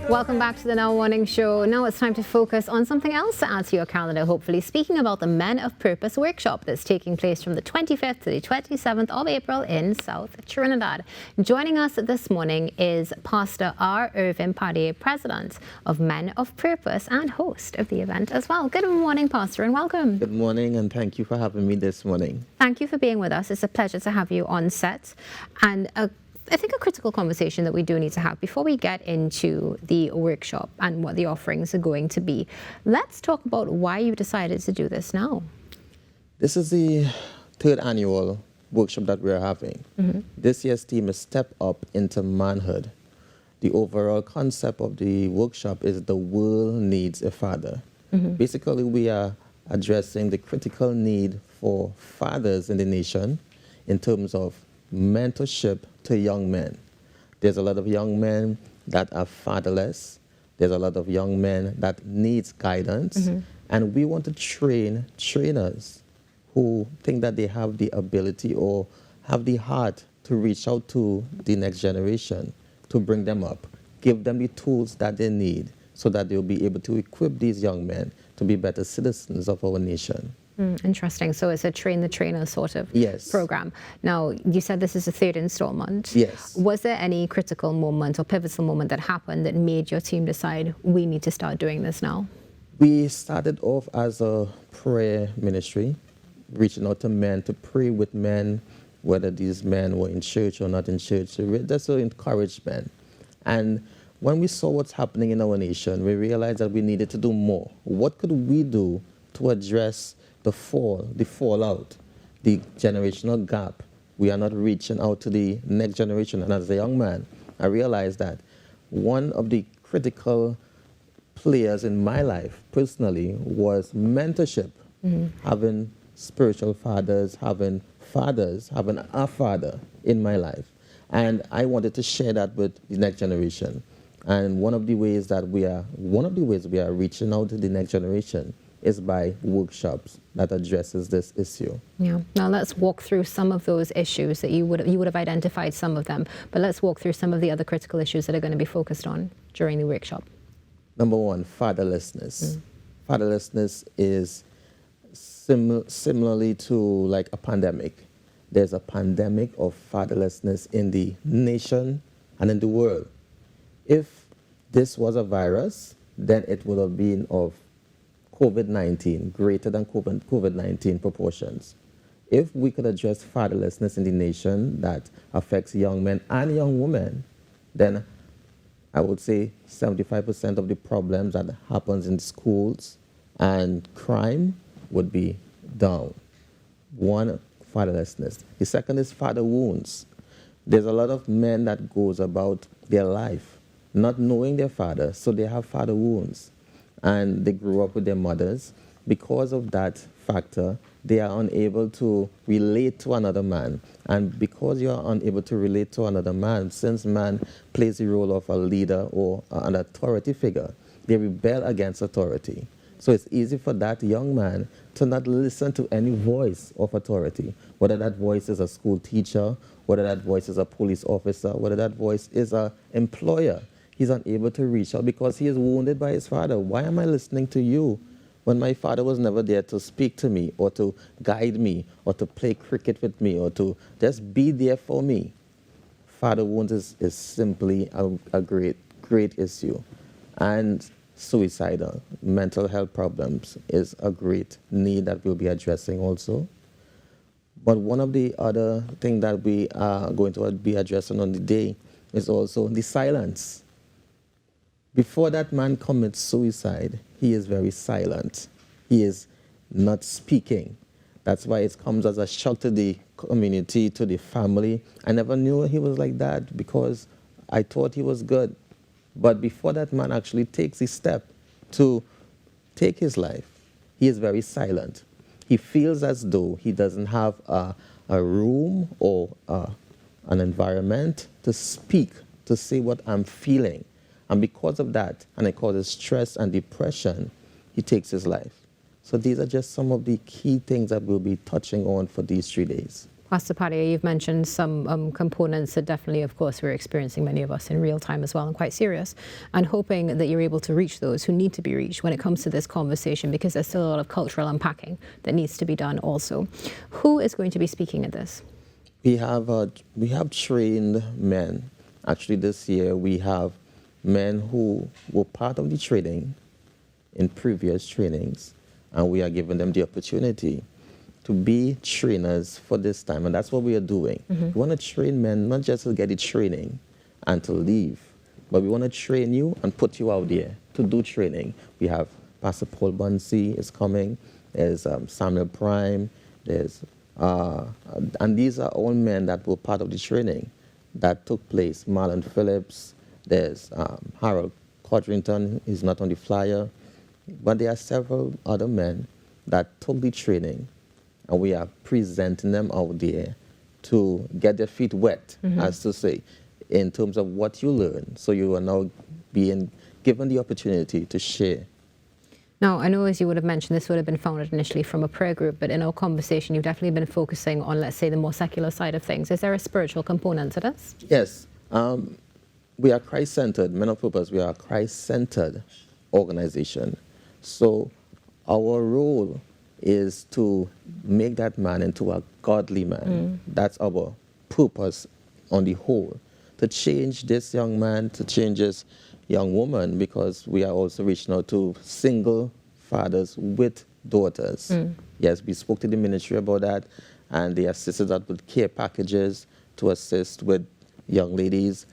Welcome back to the Now Morning Show. Now it's time to focus on something else to add to your calendar, hopefully. Speaking about the Men of Purpose workshop that's taking place from the 25th to the 27th of April in South Trinidad. Joining us this morning is Pastor R. Irvin Pade, President of Men of Purpose and host of the event as well. Good morning, Pastor, and welcome. Good morning, and thank you for having me this morning. Thank you for being with us. It's a pleasure to have you on set. And I think a critical conversation that we do need to have before we get into the workshop and what the offerings are going to be. Let's talk about why you decided to do this now. This is the third annual workshop that we're having. This year's theme is Step Up into Manhood. The overall concept of the workshop is the world needs a father. Basically, we are addressing the critical need for fathers in the nation in terms of mentorship to young men. There's a lot of young men that are fatherless. There's a lot of young men that needs guidance. And we want to train trainers who think that they have the ability or have the heart to reach out to the next generation, to bring them up, give them the tools that they need so that they'll be able to equip these young men to be better citizens of our nation. Interesting. So it's a train the trainer sort of program. Now, you said this is the third installment. Yes. Was there any critical moment or pivotal moment that happened that made your team decide we need to start doing this now? We started off as a prayer ministry, reaching out to men to pray with men, whether these men were in church or not in church, just to encourage men. And when we saw what's happening in our nation, we realized that we needed to do more. What could we do to address the fallout, the generational gap? We are not reaching out to the next generation. And as a young man, I realized that one of the critical players in my life personally was mentorship, having spiritual fathers, having a father in my life. And I wanted to share that with the next generation. And one of the ways we are reaching out to the next generation is by workshops that addresses this issue. Yeah. Now let's walk through some of those issues that you would have identified some of them, but let's walk through some of the other critical issues that are going to be focused on during the workshop. Number one, fatherlessness. Fatherlessness is similarly to like a pandemic. There's a pandemic of fatherlessness in the nation and in the world. If this was a virus, then it would have been of COVID-19, greater than COVID-19 proportions. If we could address fatherlessness in the nation that affects young men and young women, then I would say 75% of the problems that happens in schools and crime would be down. One, fatherlessness. The second is father wounds. There's a lot of men that goes about their life not knowing their father, so they have father wounds. And they grew up with their mothers. Because of that factor, they are unable to relate to another man. And because you are unable to relate to another man, since man plays the role of a leader or an authority figure, they rebel against authority. So it's easy for that young man to not listen to any voice of authority, whether that voice is a school teacher, whether that voice is a police officer, whether that voice is an employer. He's unable to reach out because he is wounded by his father. Why am I listening to you when my father was never there to speak to me or to guide me or to play cricket with me or to just be there for me? Father wounds is simply a great issue. And suicidal, mental health problems is a great need that we'll be addressing also. But one of the other things that we are going to be addressing on the day is also the silence. Before that man commits suicide, he is very silent. He is not speaking. That's why it comes as a shock to the community, to the family. I never knew he was like that because I thought he was good. But before that man actually takes the step to take his life, he is very silent. He feels as though he doesn't have a room or an environment to speak, to say what I'm feeling. And because of that, and it causes stress and depression, he takes his life. So these are just some of the key things that we'll be touching on for these 3 days. Pastor Paddy, you've mentioned some components that definitely, of course, we're experiencing, many of us, in real time as well, and quite serious, and hoping that you're able to reach those who need to be reached when it comes to this conversation, because there's still a lot of cultural unpacking that needs to be done also. Who is going to be speaking at this? We have trained men. Actually, this year we have men who were part of the training in previous trainings, and we are giving them the opportunity to be trainers for this time, and that's what we are doing. We want to train men not just to get the training and to leave, but we want to train you and put you out there to do training. We have Pastor Paul Bunsey is coming, there's Samuel Prime, there's and these are all men that were part of the training that took place. Marlon Phillips, there's Harold Codrington, he's not on the flyer, but there are several other men that took the training, and we are presenting them out there to get their feet wet, as to say, in terms of what you learn. So you are now being given the opportunity to share. Now, I know, as you would have mentioned, this would have been founded initially from a prayer group, but in our conversation, you've definitely been focusing on, let's say, the more secular side of things. Is there a spiritual component to this? Yes. We are Christ-centered, Men of Purpose. We are a Christ-centered organization. So our role is to make that man into a godly man. That's our purpose on the whole. To change this young man, to change this young woman, because we are also reaching out to single fathers with daughters. Yes, we spoke to the ministry about that, and they assisted us with care packages to assist with young ladies,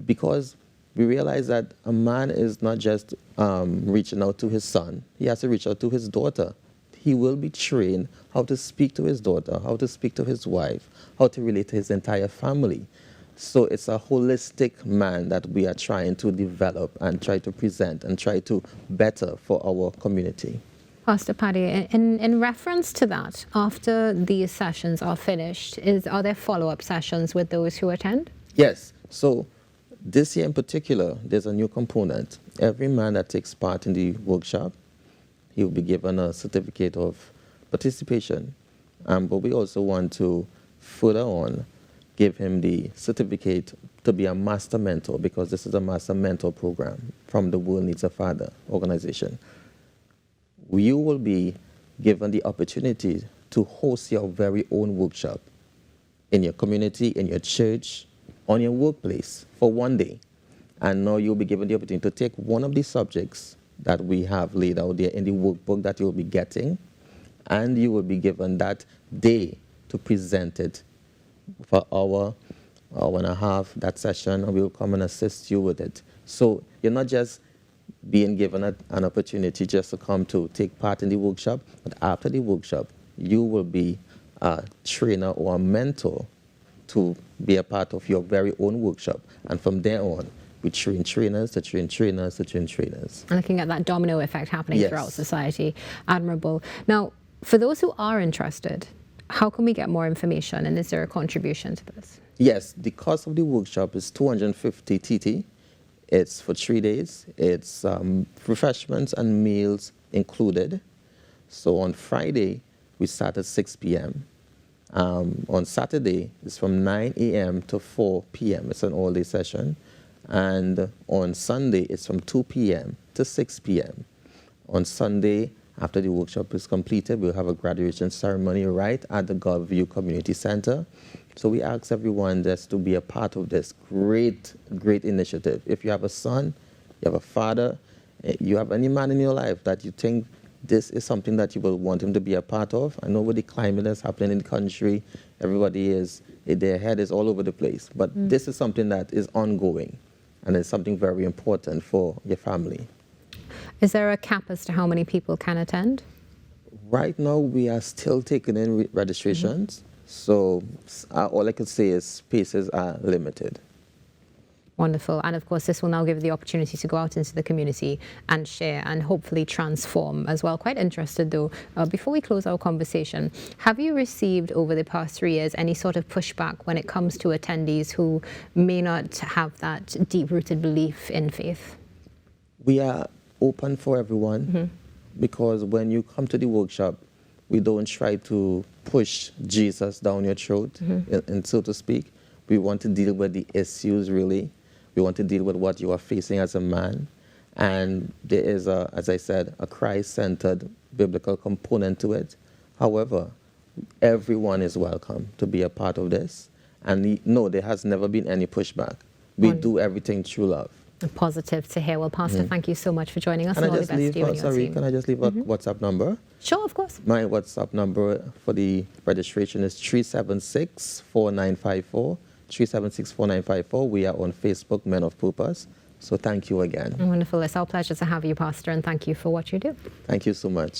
because we realize that a man is not just reaching out to his son, he has to reach out to his daughter. He will be trained how to speak to his daughter, how to speak to his wife, how to relate to his entire family. So it's a holistic man that we are trying to develop and try to present and try to better for our community. Pastor Paddy, in reference to that, after these sessions are finished, are there follow-up sessions with those who attend? Yes. So this year in particular, there's a new component. Every man that takes part in the workshop, he will be given a certificate of participation. But we also want to further on give him the certificate to be a master mentor, because this is a master mentor program from the World Needs a Father organization. You will be given the opportunity to host your very own workshop in your community, in your church, on your workplace for one day. And now you'll be given the opportunity to take one of the subjects that we have laid out there in the workbook that you'll be getting, and you will be given that day to present it for hour and a half, that session, and we'll come and assist you with it. So you're not just being given an opportunity just to come to take part in the workshop, but after the workshop, you will be a trainer or a mentor to be a part of your very own workshop. And from there on, we train trainers to train trainers to train trainers. And looking at that domino effect happening Yes. throughout society. Admirable. Now, for those who are interested, how can we get more information, and is there a contribution to this? Yes, the cost of the workshop is 250 TT. It's for 3 days. It's refreshments and meals included. So on Friday, we start at 6 p.m. On Saturday, it's from 9 a.m. to 4 p.m. It's an all-day session. And on Sunday, it's from 2 p.m. to 6 p.m. On Sunday, after the workshop is completed, we'll have a graduation ceremony right at the Gulfview Community Center. So we ask everyone just to be a part of this great, great initiative. If you have a son, you have a father, you have any man in your life that you think this is something that you will want him to be a part of. I know with the climate that's happening in the country, everybody is, their head is all over the place. But this is something that is ongoing, and it's something very important for your family. Is there a cap as to how many people can attend? Right now, we are still taking in registrations. So all I can say is spaces are limited. Wonderful. And of course, this will now give you the opportunity to go out into the community and share and hopefully transform as well. Quite interested though, before we close our conversation, have you received over the past 3 years any sort of pushback when it comes to attendees who may not have that deep-rooted belief in faith? We are open for everyone, because when you come to the workshop, We don't try to push Jesus down your throat, and so to speak. We want to deal with the issues, really. We want to deal with what you are facing as a man. And there is, as I said, a Christ-centered biblical component to it. However, everyone is welcome to be a part of this. And no, there has never been any pushback. We do everything through love. Positive to hear. Well, Pastor, thank you so much for joining us. Can I all the just best leave, to you and your sorry, team. can I just leave a WhatsApp number? Sure, of course. My WhatsApp number for the registration is 376-4954. 376-4954. We are on Facebook, Men of Purpose. So thank you again. Wonderful. It's our pleasure to have you, Pastor, and thank you for what you do. Thank you so much.